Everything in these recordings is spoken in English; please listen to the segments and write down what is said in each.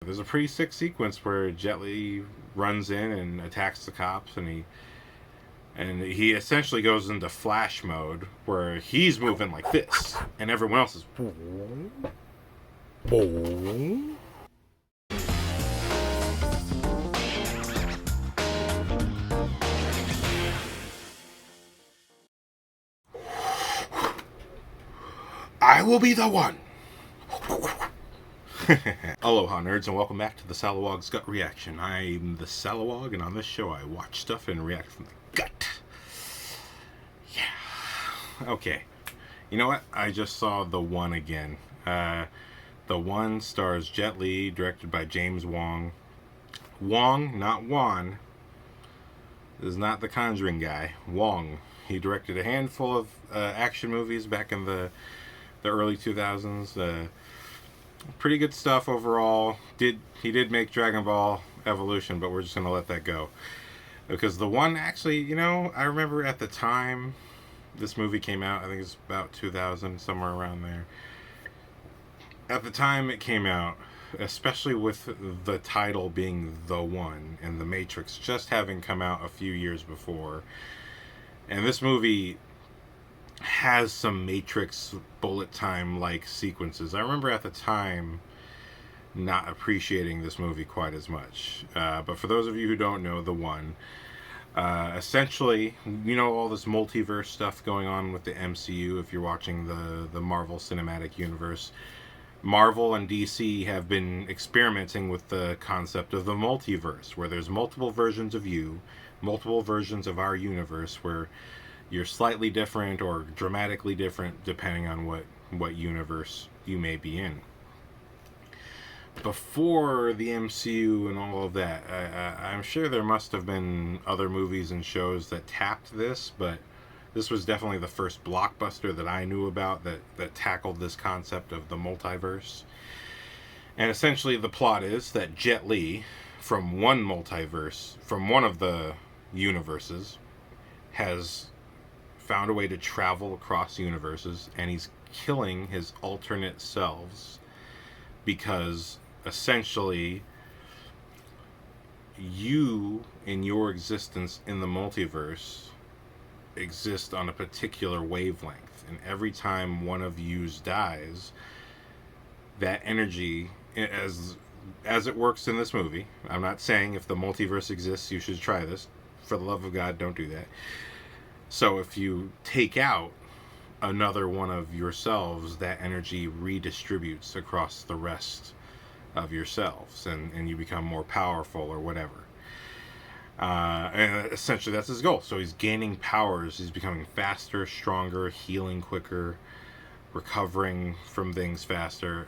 There's a pretty sick sequence where Jet Li runs in and attacks the cops, and he essentially goes into flash mode where he's moving like this, and everyone else is. I will be the one. Aloha, nerds, and welcome back to the Salawog's Gut Reaction. I'm the Salawog, and on this show I watch stuff and react from the gut. Yeah. Okay. You know what? I just saw The One again. The One stars Jet Li, directed by James Wong. Wong, not Wan. This is not the Conjuring guy. Wong. He directed a handful of action movies back in the early 2000s. Pretty good stuff overall. He did make Dragon Ball Evolution, but we're just gonna let that go because The One actually, I remember at the time this movie came out. I think it's about 2000, somewhere around there. At the time it came out, especially with the title being The One and The Matrix just having come out a few years before, and this movie has some Matrix bullet time like sequences. I remember at the time not appreciating this movie quite as much. But for those of you who don't know, The One, essentially, all this multiverse stuff going on with the MCU. If you're watching the Marvel Cinematic Universe, Marvel and DC have been experimenting with the concept of the multiverse, where there's multiple versions of you, multiple versions of our universe, where you're slightly different or dramatically different depending on what universe you may be in. Before the MCU and all of that, I'm sure there must have been other movies and shows that tapped this, but this was definitely the first blockbuster that I knew about that tackled this concept of the multiverse. And essentially the plot is that Jet Li, from one multiverse, from one of the universes, has found a way to travel across universes, and he's killing his alternate selves because essentially you in your existence in the multiverse exist on a particular wavelength, and every time one of yous dies, that energy, as it works in this movie, I'm not saying if the multiverse exists you should try this, for the love of God, don't do that. So if you take out another one of yourselves, that energy redistributes across the rest of yourselves, and you become more powerful or whatever. And essentially that's his goal. So he's gaining powers, he's becoming faster, stronger, healing quicker, recovering from things faster,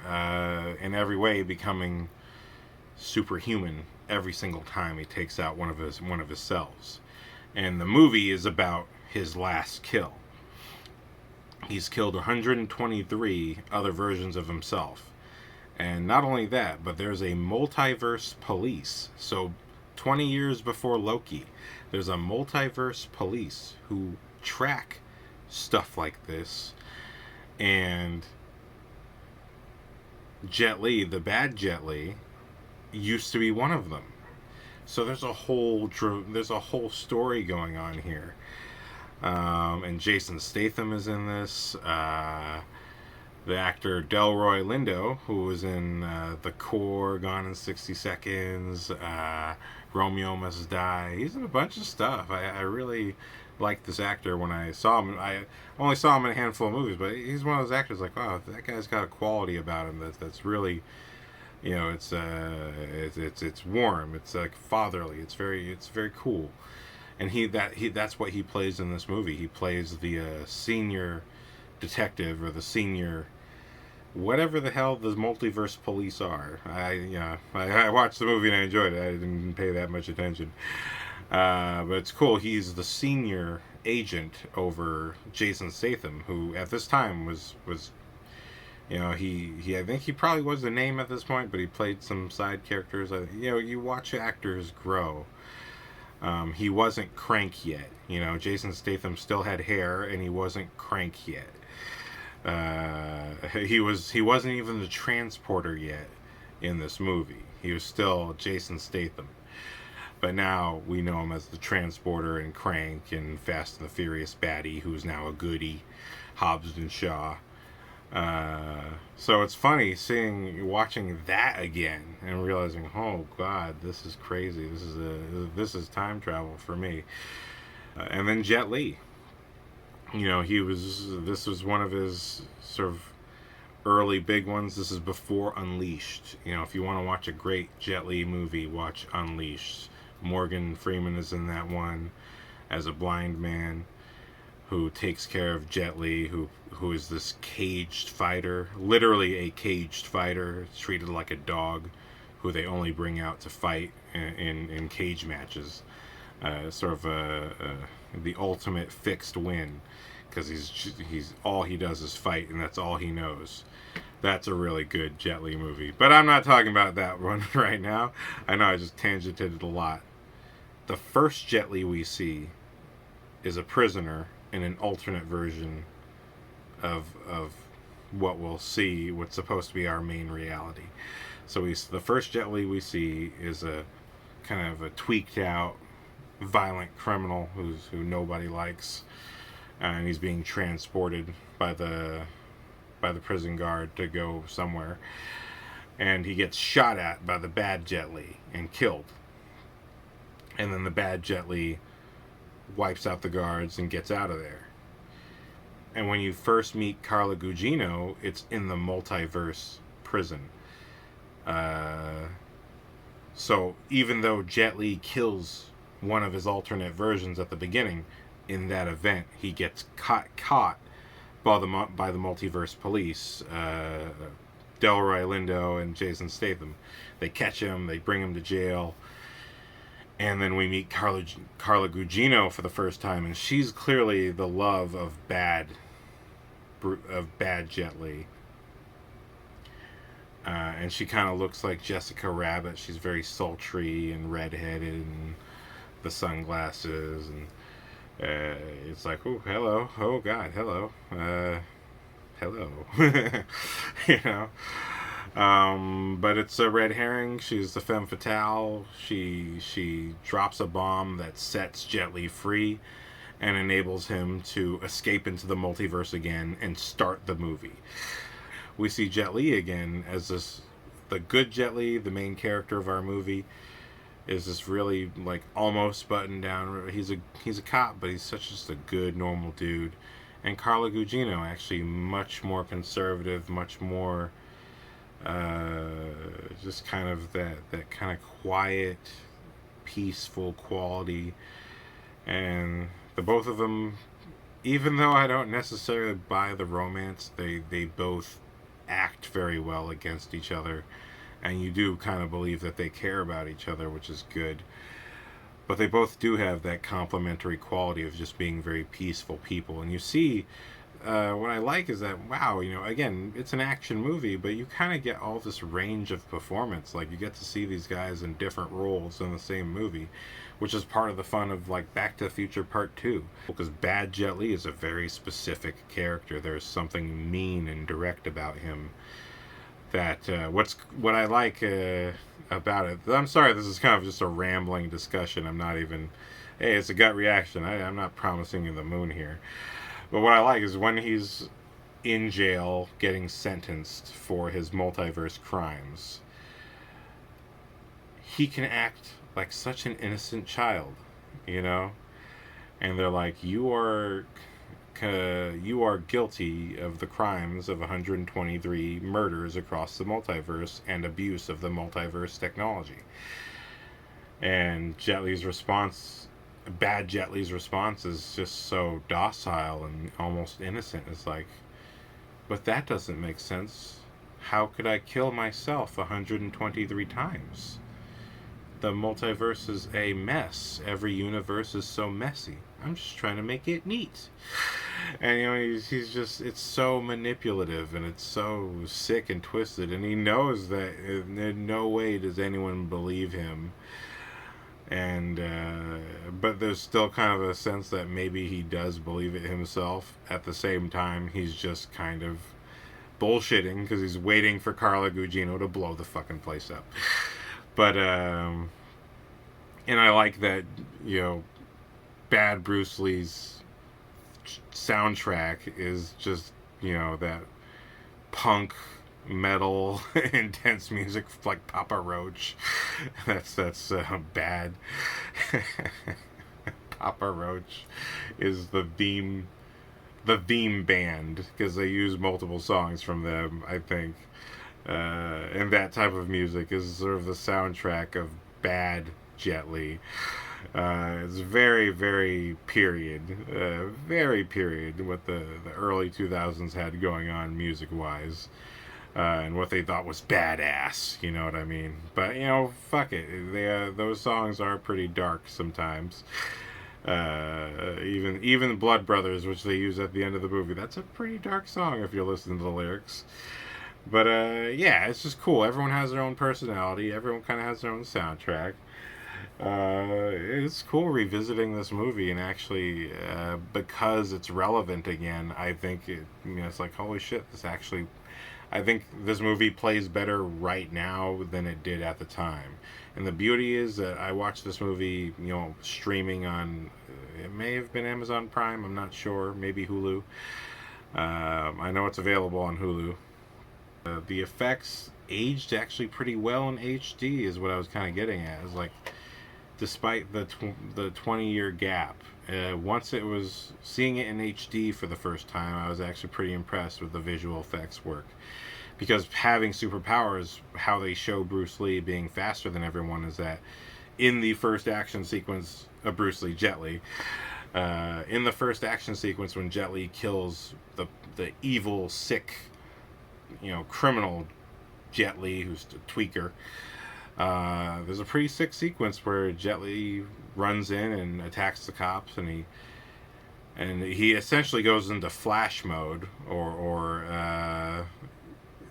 in every way becoming superhuman every single time he takes out one of his selves. And the movie is about his last kill. He's killed 123 other versions of himself. And not only that, but there's a multiverse police. So 20 years before Loki, there's a multiverse police who track stuff like this. And Jet Li, the bad Jet Li, used to be one of them. So there's a whole story going on here, and Jason Statham is in this. The actor Delroy Lindo, who was in The Core, Gone in 60 Seconds, Romeo Must Die. He's in a bunch of stuff. I really liked this actor when I saw him. I only saw him in a handful of movies, but he's one of those actors like, wow, that guy's got a quality about him that's really. It's warm. It's like fatherly. It's very cool, and that's what he plays in this movie. He plays the senior detective, or the senior whatever the hell the multiverse police are. I watched the movie and I enjoyed it. I didn't pay that much attention, but it's cool. He's the senior agent over Jason Statham, who at this time was. He I think he probably was the name at this point, but he played some side characters. You watch actors grow. He wasn't Crank yet. Jason Statham still had hair, and he wasn't Crank yet. He wasn't even the transporter yet. in this movie. He was still Jason Statham. But now we know him as the Transporter and Crank and Fast and the Furious baddie, who's now a goodie, Hobbs and Shaw. So it's funny watching that again and realizing, oh God, this is crazy. This is time travel for me. And then Jet Li, this was one of his sort of early big ones. This is before Unleashed. If you want to watch a great Jet Li movie, watch Unleashed. Morgan Freeman is in that one as a blind man who takes care of Jet Li, who is this caged fighter, literally a caged fighter, treated like a dog, who they only bring out to fight in cage matches. Sort of the ultimate fixed win, because he's all he does is fight, and that's all he knows. That's a really good Jet Li movie. But I'm not talking about that one right now. I know I just tangented it a lot. The first Jet Li we see is a prisoner in an alternate version of what we'll see, what's supposed to be our main reality. So the first Jet Li we see is a kind of a tweaked out, violent criminal who nobody likes, and he's being transported by the prison guard to go somewhere, and he gets shot at by the bad Jet Li and killed. And then the bad Jet Li wipes out the guards and gets out of there. And when you first meet Carla Gugino, it's in the multiverse prison. So even though Jet Li kills one of his alternate versions at the beginning, in that event he gets caught by the multiverse police, Delroy Lindo and Jason Statham. They catch him, they bring him to jail, and then we meet Carla Gugino for the first time, and she's clearly the love of bad Jet Li. And she kind of looks like Jessica Rabbit. She's very sultry and redheaded, and the sunglasses, and it's like, oh, hello, oh God, hello, hello. But it's a red herring. She's the femme fatale. She drops a bomb that sets Jet Li free and enables him to escape into the multiverse again and start the movie. We see Jet Li again as the good Jet Li, the main character of our movie, is this really like almost buttoned down. He's a cop, but he's just a good normal dude. And Carla Gugino, actually much more conservative, much more just kind of that kind of quiet, peaceful quality. And the both of them, even though I don't necessarily buy the romance, they both act very well against each other, and you do kind of believe that they care about each other, which is good. But they both do have that complementary quality of just being very peaceful people. And you see, what I like is that, wow, again, it's an action movie, but you kind of get all this range of performance. Like, you get to see these guys in different roles in the same movie, which is part of the fun of, like, Back to the Future Part 2. Because Bad Jet Li is a very specific character. There's something mean and direct about him that, what I like about it. I'm sorry, this is kind of just a rambling discussion. I'm not even, hey, it's a gut reaction. I'm not promising you the moon here. But what I like is when he's in jail getting sentenced for his multiverse crimes, he can act like such an innocent child, and they're like, you are guilty of the crimes of 123 murders across the multiverse and abuse of the multiverse technology. And Bad Jet Li's response is just so docile and almost innocent. It's like, but that doesn't make sense. How could I kill myself 123 times? The multiverse is a mess. Every universe is so messy. I'm just trying to make it neat. And he's just, it's so manipulative, and it's so sick and twisted, and he knows that in no way does anyone believe him. And but there's still kind of a sense that maybe he does believe it himself. At the same time, he's just kind of bullshitting because he's waiting for Carla Gugino to blow the fucking place up. But and I like that, you know, bad Bruce Lee's soundtrack is just, you know, that punk metal intense music like Papa Roach. That's bad. Papa Roach is the theme band because they use multiple songs from them, I think. And that type of music is sort of the soundtrack of bad Jet Li. It's very, very period. Very period what the early 2000s had going on music-wise. And what they thought was badass, you know what I mean? But, you know, fuck it. Those songs are pretty dark sometimes. Even Blood Brothers, which they use at the end of the movie, that's a pretty dark song if you're listening to the lyrics. But, yeah, it's just cool. Everyone has their own personality. Everyone kind of has their own soundtrack. It's cool revisiting this movie, and actually, because it's relevant again, I think it's like, holy shit, I think this movie plays better right now than it did at the time. And the beauty is that I watched this movie, you know, streaming on, it may have been Amazon Prime, I'm not sure, maybe Hulu. I know it's available on Hulu. The effects aged actually pretty well in HD is what I was kind of getting at. It's like, despite the 20-year gap, once it was seeing it in HD for the first time, I was actually pretty impressed with the visual effects work. Because having superpowers, how they show Bruce Lee being faster than everyone is that in the first action sequence of Bruce Lee, Jet Li, in the first action sequence when Jet Li kills the evil, sick, you know, criminal Jet Li, who's a tweaker, there's a pretty sick sequence where Jet Li runs in and attacks the cops, and he essentially goes into flash mode, or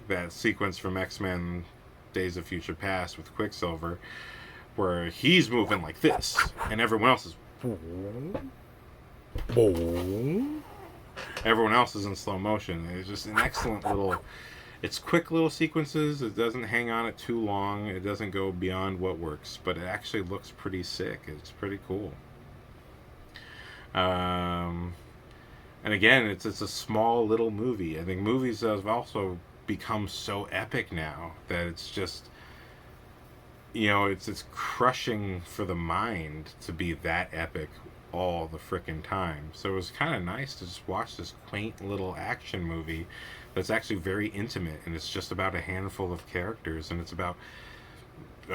that sequence from X-Men Days of Future Past with Quicksilver, where he's moving like this, and everyone else is in slow motion. It's just an excellent little, it's quick little sequences. It doesn't hang on it too long. It doesn't go beyond what works, but it actually looks pretty sick. It's pretty cool. And again, it's a small little movie. I think movies have also become so epic now that it's just, you know, it's crushing for the mind to be that epic all the frickin' time. So it was kind of nice to just watch this quaint little action movie that's actually very intimate, and it's just about a handful of characters, and it's about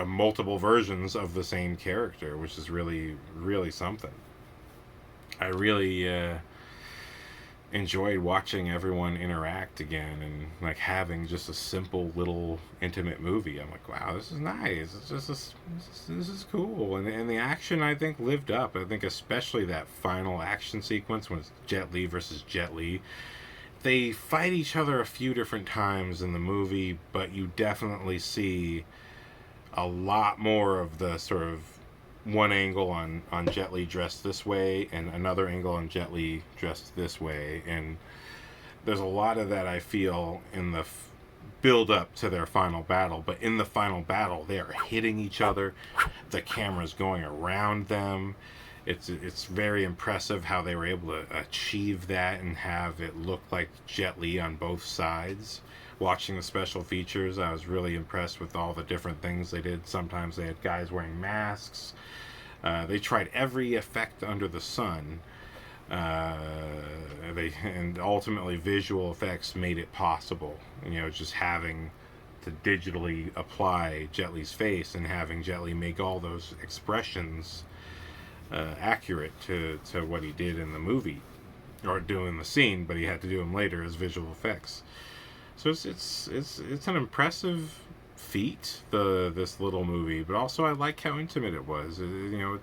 multiple versions of the same character, which is really, really something. I really enjoyed watching everyone interact again, and like having just a simple little intimate movie. I'm like, wow, this is nice. It's just this is cool, and the action, I think, lived up. I think especially that final action sequence when it's Jet Li versus Jet Li. They fight each other a few different times in the movie, but you definitely see a lot more of the sort of one angle on Jet Li dressed this way and another angle on Jet Li dressed this way, and there's a lot of that I feel in the build up to their final battle. But in the final battle, they are hitting each other, the camera's going around them. It's very impressive how they were able to achieve that and have it look like Jet Li on both sides. Watching the special features, I was really impressed with all the different things they did. Sometimes they had guys wearing masks. They tried every effect under the sun. And ultimately visual effects made it possible. You know, just having to digitally apply Jet Li's face and having Jet Li make all those expressions accurate to what he did in the movie, or doing the scene, but he had to do them later as visual effects. So it's an impressive feat, this little movie, but also I like how intimate it was. You know,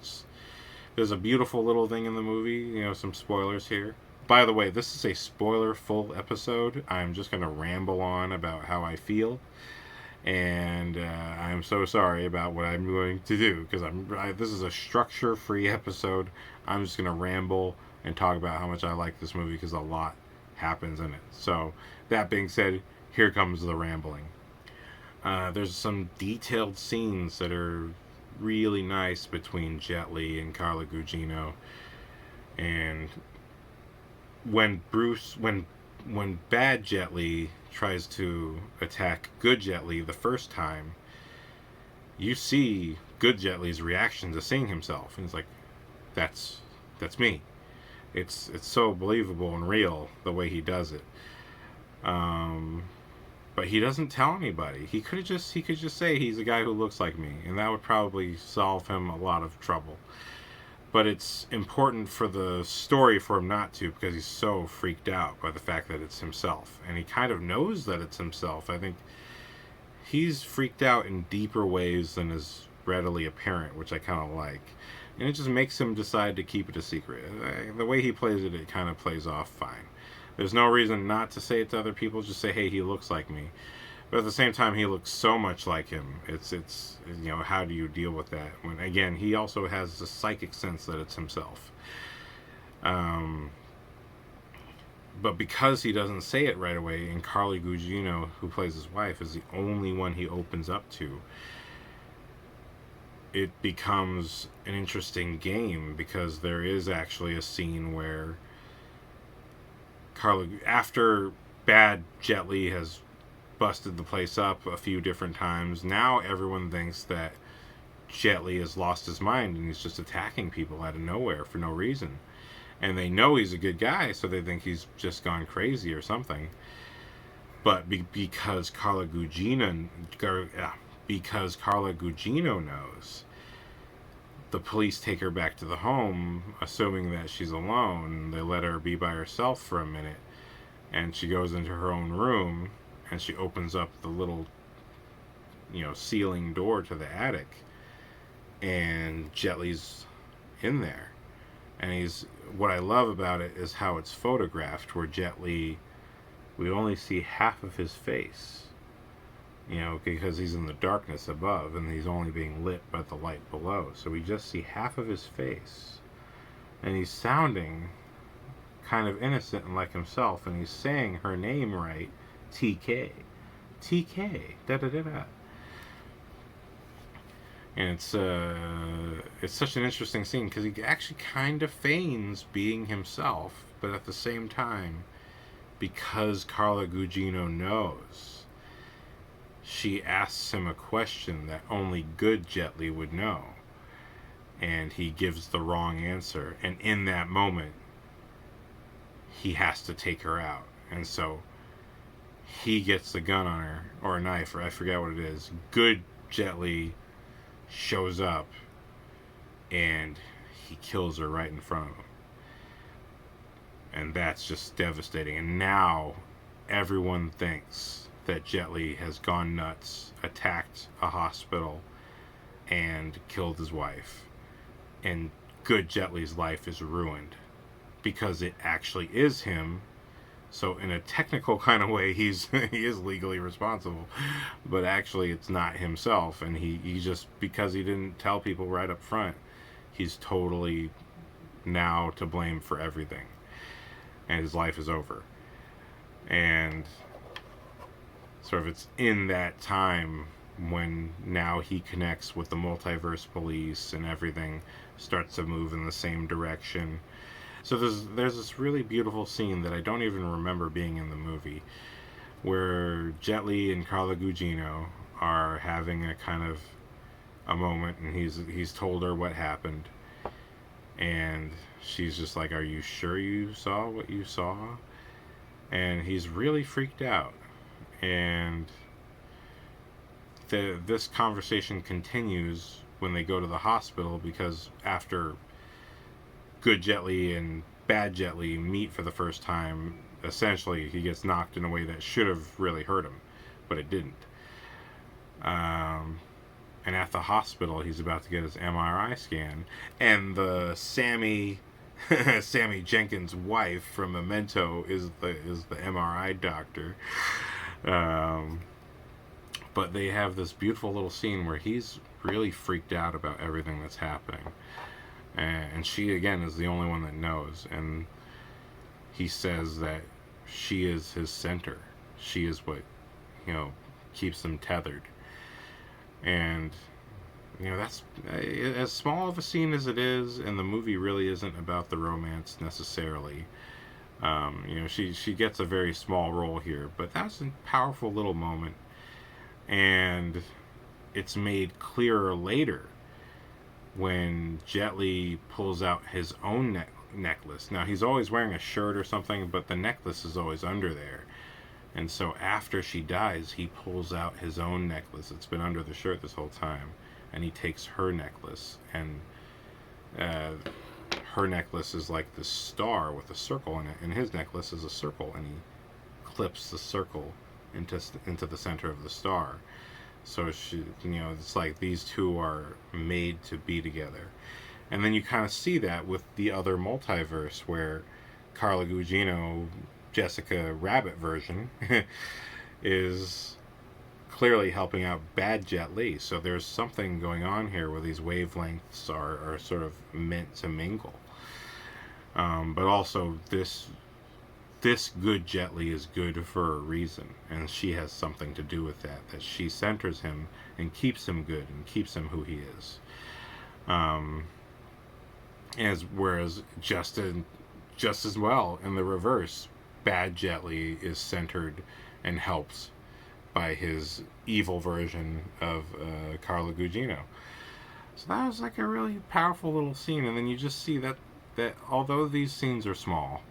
there's a beautiful little thing in the movie. You know, some spoilers here. By the way, this is a spoiler-full episode. I'm just going to ramble on about how I feel, and I'm so sorry about what I'm going to do, because this is a structure-free episode. I'm just going to ramble and talk about how much I like this movie, because a lot happens in it. So, that being said, here comes the rambling. There's some detailed scenes that are really nice between Jet Li and Carla Gugino. And when bad Jet Li tries to attack good Jet Li the first time, you see good Jet Li's reaction to seeing himself, and he's like, "That's me." It's so believable and real the way he does it. But he doesn't tell anybody. He could just say he's a guy who looks like me, and that would probably solve him a lot of trouble. But it's important for the story for him not to, because he's so freaked out by the fact that it's himself, and he kind of knows that it's himself. I think he's freaked out in deeper ways than is readily apparent, which I kind of like. And it just makes him decide to keep it a secret. The way he plays it, it kind of plays off fine. There's no reason not to say it to other people. Just say, hey, he looks like me. But at the same time, he looks so much like him. It's how do you deal with that? When, again, he also has the psychic sense that it's himself. But because he doesn't say it right away, and Carla Gugino, who plays his wife, is the only one he opens up to, it becomes an interesting game, because there is actually a scene where after bad Jet Li has busted the place up a few different times, now everyone thinks that Jet Li has lost his mind and he's just attacking people out of nowhere for no reason. And they know he's a good guy, so they think he's just gone crazy or something. But because Carla Gugino knows, the police take her back to the home, assuming that she's alone. They let her be by herself for a minute, and she goes into her own room, and she opens up the little, ceiling door to the attic, and Jet Li's in there. And what I love about it is how it's photographed, where Jet Li, we only see half of his face, because he's in the darkness above and he's only being lit by the light below. So we just see half of his face, and he's sounding kind of innocent and like himself, and he's saying her name right, TK, da da da da. And it's such an interesting scene, because he actually kind of feigns being himself, but at the same time, because Carla Gugino knows, she asks him a question that only good Jet Li would know, and he gives the wrong answer, and in that moment he has to take her out. And so he gets the gun on her, or a knife, or I forget what it is. Good Jet Li shows up and he kills her right in front of him, and that's just devastating. And now everyone thinks that Jet Li has gone nuts, attacked a hospital, and killed his wife. And good Jet Li's life is ruined, because it actually is him. So in a technical kind of way, he is legally responsible, but actually it's not himself. And he just, because he didn't tell people right up front, he's totally now to blame for everything, and his life is over. And sort of it's in that time when now he connects with the multiverse police, and everything starts to move in the same direction. So there's this really beautiful scene that I don't even remember being in the movie, where Jet Li and Carla Gugino are having a kind of a moment, and he's told her what happened, and she's just like, "Are you sure you saw what you saw?" And he's really freaked out. And this conversation continues when they go to the hospital, because after good Jet Li and bad Jet Li meet for the first time, essentially he gets knocked in a way that should have really hurt him, but it didn't. And at the hospital, he's about to get his MRI scan, and the Sammy Jenkins' wife from Memento is the MRI doctor. But they have this beautiful little scene where he's really freaked out about everything that's happening, and she again is the only one that knows. And he says that she is his center. She is what keeps him tethered. And that's as small of a scene as it is, and the movie really isn't about the romance necessarily. She gets a very small role here, but that's a powerful little moment, and it's made clearer later when Jet Li pulls out his own necklace. Now, he's always wearing a shirt or something, but the necklace is always under there. And so after she dies, he pulls out his own necklace. It's been under the shirt this whole time. And he takes her necklace. And her necklace is like this star with a circle in it. And his necklace is a circle. And he clips the circle into the center of the star. So it's like these two are made to be together. And then you kind of see that with the other multiverse where Carla Gugino, Jessica Rabbit version, is clearly helping out bad Jet Li. So there's something going on here where these wavelengths are sort of meant to mingle. But also this good Jet Li is good for a reason, and she has something to do with that she centers him and keeps him good and keeps him who he is. Whereas just as well in the reverse, bad Jet Li is centered and helped by his evil version of Carla Gugino. So that was like a really powerful little scene, and then you just see that although these scenes are small,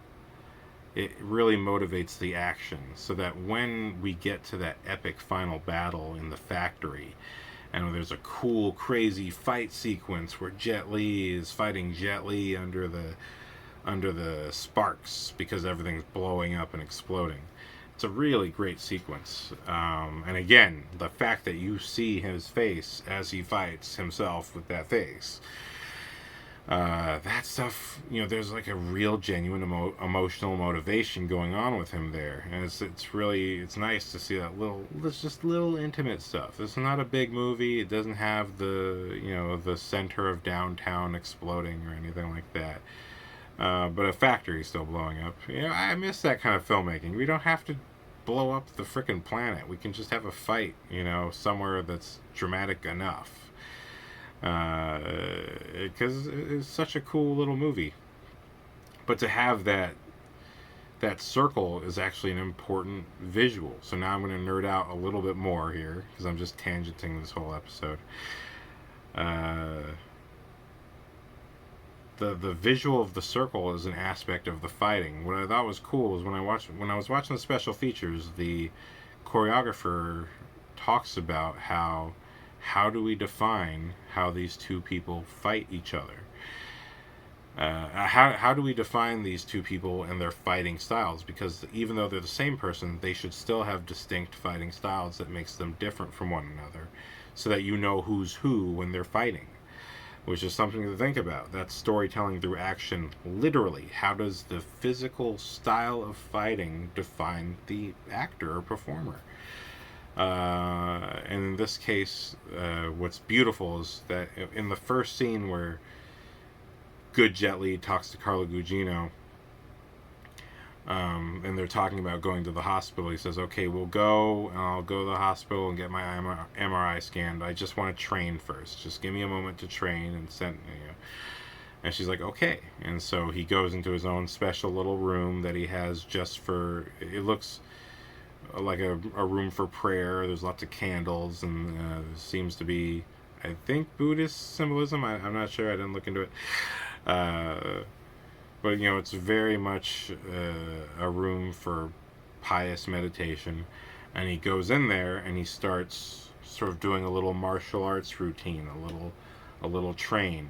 it really motivates the action, so that when we get to that epic final battle in the factory, and there's a cool, crazy fight sequence where Jet Li is fighting Jet Li under the sparks because everything's blowing up and exploding. It's a really great sequence. And again, the fact that you see his face as he fights himself with that face, that stuff, there's like a real genuine emotional motivation going on with him there, and it's nice to see that little intimate stuff. This is not a big movie. It doesn't have the center of downtown exploding or anything like that, but a factory still blowing up. I miss that kind of filmmaking. We don't have to blow up the frickin' planet. We can just have a fight somewhere that's dramatic enough. Because it's such a cool little movie. But to have that circle is actually an important visual. So now I'm going to nerd out a little bit more here, because I'm just tangenting this whole episode. The visual of the circle is an aspect of the fighting. What I thought was cool is when I was watching the special features, the choreographer talks about how do we define how these two people fight each other? How do we define these two people and their fighting styles? Because even though they're the same person, they should still have distinct fighting styles that makes them different from one another, so that you know who's who when they're fighting, which is something to think about. That's storytelling through action, literally. How does the physical style of fighting define the actor or performer? And in this case, what's beautiful is that in the first scene where good Jet Li talks to Carla Gugino, and they're talking about going to the hospital, he says, okay, we'll go, and I'll go to the hospital and get my MRI scanned. I just want to train first. Just give me a moment to train and send. And she's like, okay. And so he goes into his own special little room that he has just for, it looks like a room for prayer. There's lots of candles, and seems to be, I think, Buddhist symbolism. I'm not sure. I didn't look into it. But it's very much a room for pious meditation. And he goes in there and he starts sort of doing a little martial arts routine, a little training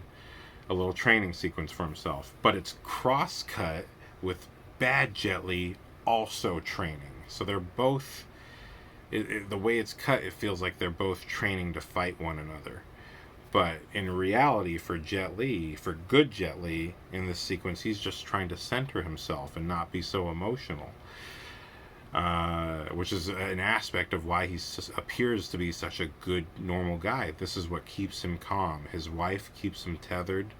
sequence for himself. But it's cross-cut with bad Jet Li also training. So they're both, the way it's cut, it feels like they're both training to fight one another. But in reality, for good Jet Li, in this sequence, he's just trying to center himself and not be so emotional. Which is an aspect of why he appears to be such a good, normal guy. This is what keeps him calm. His wife keeps him tethered,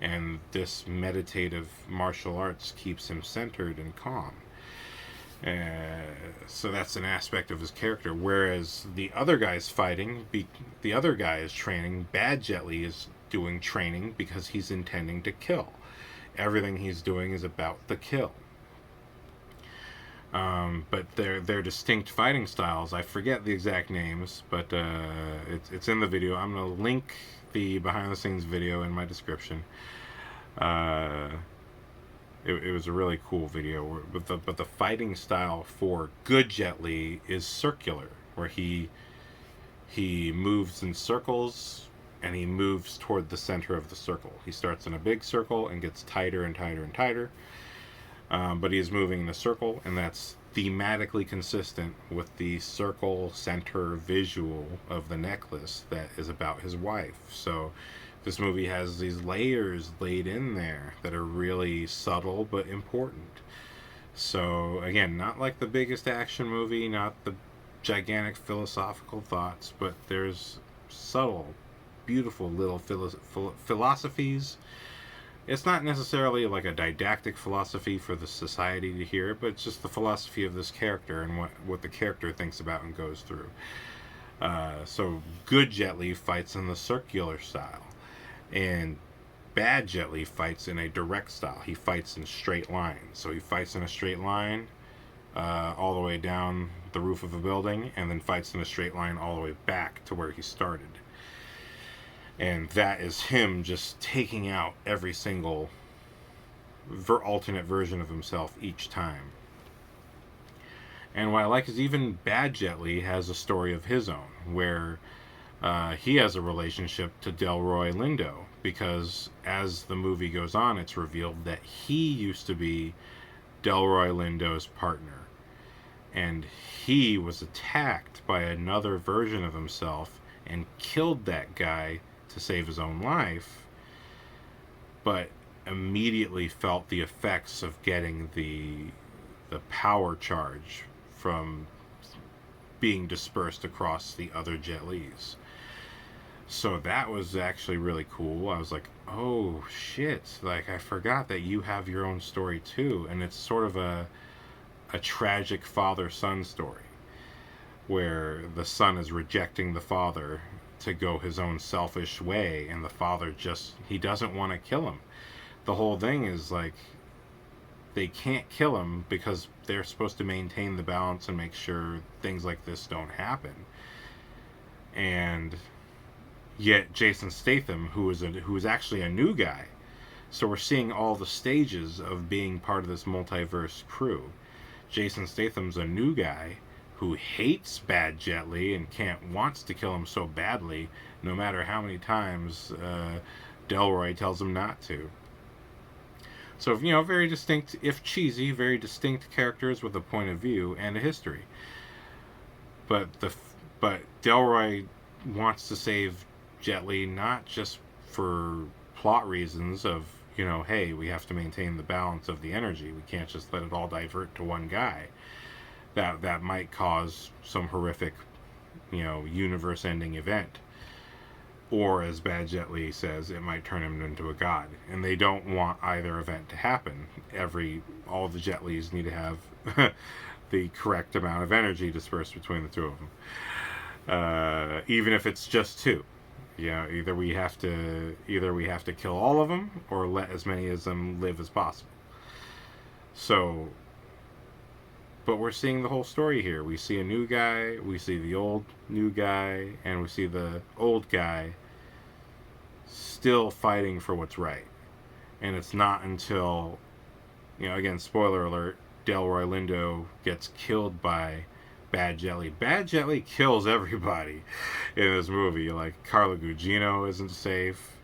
and this meditative martial arts keeps him centered and calm. So that's an aspect of his character. Whereas the other guy's fighting, the other guy is training. Bad Jet Li is doing training because he's intending to kill. Everything he's doing is about the kill. But they're distinct fighting styles. I forget the exact names, but it's in the video. I'm gonna link the behind the scenes video in my description. It was a really cool video. But the fighting style for good Jet Li is circular, where he moves in circles and he moves toward the center of the circle. He starts in a big circle and gets tighter and tighter and tighter. But he is moving in a circle, and that's thematically consistent with the circle center visual of the necklace that is about his wife. So this movie has these layers laid in there that are really subtle but important. So again, not like the biggest action movie, not the gigantic philosophical thoughts, but there's subtle, beautiful little philosophies. It's not necessarily like a didactic philosophy for the society to hear, but it's just the philosophy of this character and what the character thinks about and goes through. So good Jet Li fights in the circular style, and bad Jet Li fights in a direct style. He fights in straight lines. So he fights in a straight line all the way down the roof of a building, and then fights in a straight line all the way back to where he started. And that is him just taking out every single alternate version of himself each time. And what I like is even bad Jet Li has a story of his own, where he has a relationship to Delroy Lindo, because as the movie goes on, it's revealed that he used to be Delroy Lindo's partner. And he was attacked by another version of himself and killed that guy to save his own life, but immediately felt the effects of getting the power charge from being dispersed across the other Jet Lis. So that was actually really cool. I was like, oh shit, like I forgot that you have your own story too. And it's sort of a tragic father-son story, where the son is rejecting the father to go his own selfish way, and the father he doesn't want to kill him. The whole thing is like they can't kill him because they're supposed to maintain the balance and make sure things like this don't happen. And yet Jason Statham, who is actually a new guy, so we're seeing all the stages of being part of this multiverse crew. Jason Statham's a new guy who hates bad Jet Li and wants to kill him so badly, no matter how many times Delroy tells him not to. So, very distinct, if cheesy, very distinct characters with a point of view and a history. But Delroy wants to save Jet Li not just for plot reasons of, hey, we have to maintain the balance of the energy. We can't just let it all divert to one guy. That might cause some horrific, universe-ending event. Or, as Bad Jet Li says, it might turn him into a god. And they don't want either event to happen. All the Jet Lis need to have the correct amount of energy dispersed between the two of them. Even if it's just two. Either we have to kill all of them, or let as many of them live as possible. So, but we're seeing the whole story here. We see a new guy, we see the old new guy, and we see the old guy still fighting for what's right. And it's not until, again, spoiler alert, Delroy Lindo gets killed by Bad Jet Li. Bad Jet Li kills everybody in this movie. Like, Carla Gugino isn't safe.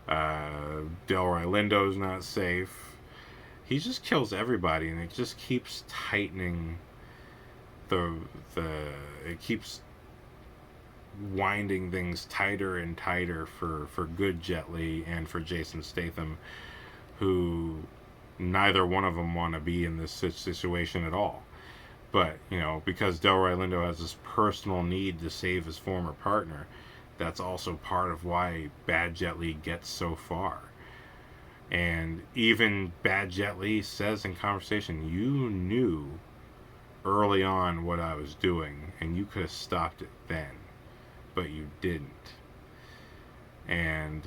Delroy Lindo's not safe. He just kills everybody, and it just keeps tightening it keeps winding things tighter and tighter for good Jet Li and for Jason Statham, who neither one of them want to be in this situation at all. But, because Delroy Lindo has this personal need to save his former partner, that's also part of why Bad Jet Li gets so far. And even Bad Jet Li says in conversation, you knew early on what I was doing, and you could have stopped it then, but you didn't. And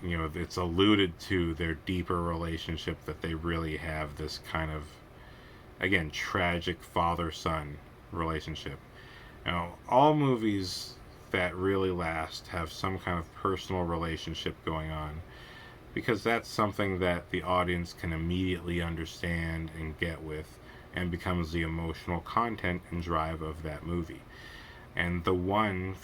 it's alluded to their deeper relationship, that they really have this kind of, again, tragic father-son relationship. All movies that really last have some kind of personal relationship going on, because that's something that the audience can immediately understand and get with, and becomes the emotional content and drive of that movie. And the one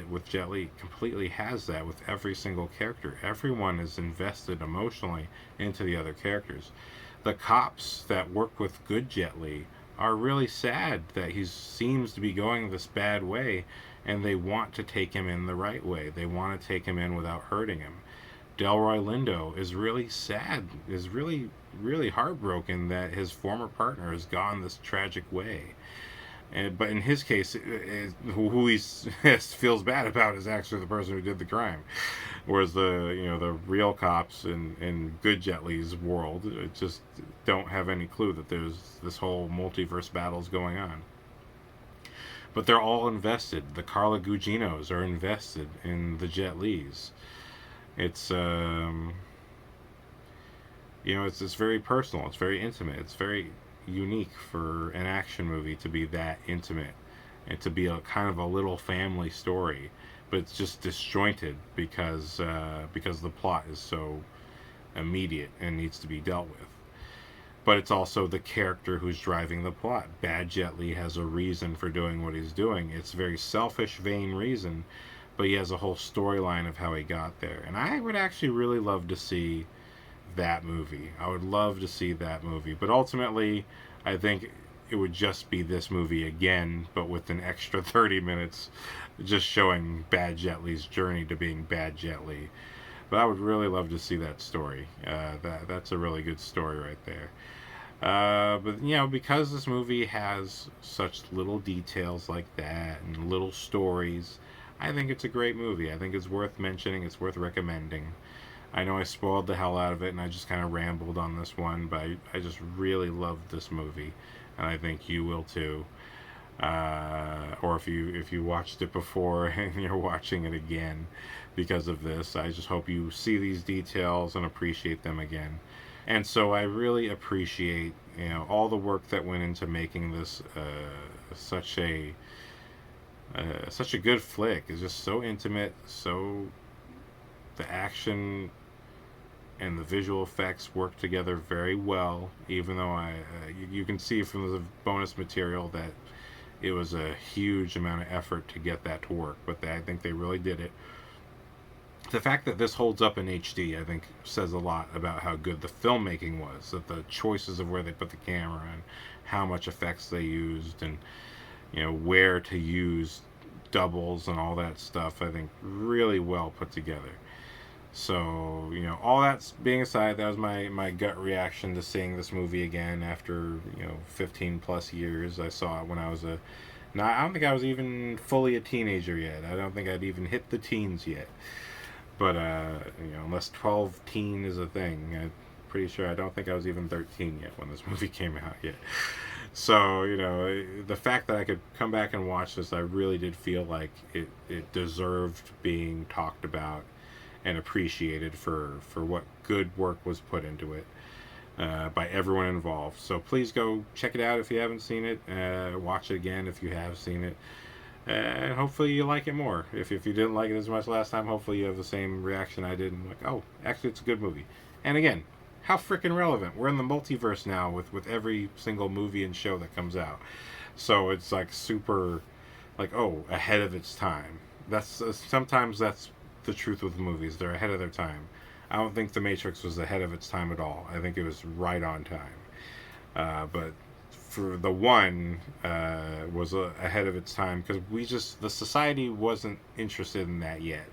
with Jet Li completely has that with every single character. Everyone is invested emotionally into the other characters. The cops that work with good Jet Li are really sad that he seems to be going this bad way, and they want to take him in the right way. They want to take him in without hurting him. Delroy Lindo is really sad, is really, really heartbroken that his former partner has gone this tragic way. But in his case, who he feels bad about is actually the person who did the crime. Whereas the real cops in good Jet Li's world just don't have any clue that there's this whole multiverse battles going on. But they're all invested. The Carla Guginos are invested in the Jet Li's. It's it's very personal. It's very intimate. It's very unique for an action movie to be that intimate, and to be a kind of a little family story, but it's just disjointed because the plot is so immediate and needs to be dealt with. But it's also the character who's driving the plot. Bad Jet Li has a reason for doing what he's doing. It's a very selfish, vain reason, but he has a whole storyline of how he got there. And I would actually really love to see that movie. I would love to see that movie. But ultimately, I think it would just be this movie again, but with an extra 30 minutes just showing Bad Jet Li's journey to being Bad Jet Li. But I would really love to see that story. That's a really good story right there. But because this movie has such little details like that and little stories, I think it's a great movie. I think it's worth mentioning. It's worth recommending. I know I spoiled the hell out of it, and I just kind of rambled on this one, but I just really loved this movie, and I think you will too. Or if you watched it before and you're watching it again because of this, I just hope you see these details and appreciate them again. And so I really appreciate all the work that went into making this such a good flick. It's just so intimate, so the action and the visual effects work together very well, even though you can see from the bonus material that it was a huge amount of effort to get that to work, but I think they really did it. The fact that this holds up in HD, I think, says a lot about how good the filmmaking was, that the choices of where they put the camera and how much effects they used, and where to use doubles and all that stuff, I think really well put together. So, all that being aside, that was my gut reaction to seeing this movie again after, 15 plus years. I saw it when I was I don't think I was even fully a teenager yet. I don't think I'd even hit the teens yet. But, unless 12 teen is a thing, I'm pretty sure I don't think I was even 13 yet when this movie came out yet. So, the fact that I could come back and watch this, I really did feel like it deserved being talked about and appreciated for what good work was put into it by everyone involved. So please go check it out if you haven't seen it. Watch it again if you have seen it. And hopefully you like it more. If you didn't like it as much last time, hopefully you have the same reaction I did. And like, oh, actually it's a good movie. And again, how freaking relevant. We're in the multiverse now with every single movie and show that comes out. So it's like super, like, oh, ahead of its time. Sometimes that's the truth with movies. They're ahead of their time. I don't think The Matrix was ahead of its time at all. I think it was right on time. But for the one was ahead of its time because the society wasn't interested in that yet.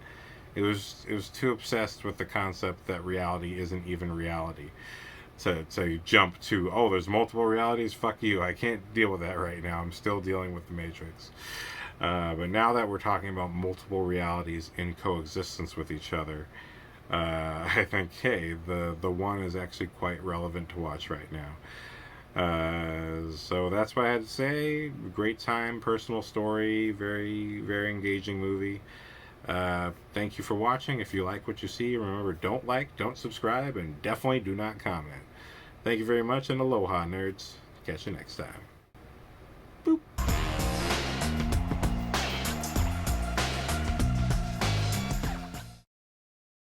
It was too obsessed with the concept that reality isn't even reality. To jump to, oh, there's multiple realities? Fuck you. I can't deal with that right now. I'm still dealing with The Matrix. But now that we're talking about multiple realities in coexistence with each other, I think, hey, the one is actually quite relevant to watch right now. So that's what I had to say. Great time, personal story, very, very engaging movie. Thank you for watching. If you like what you see, remember, don't like, don't subscribe, and definitely do not comment. Thank you very much, and aloha, nerds. Catch you next time.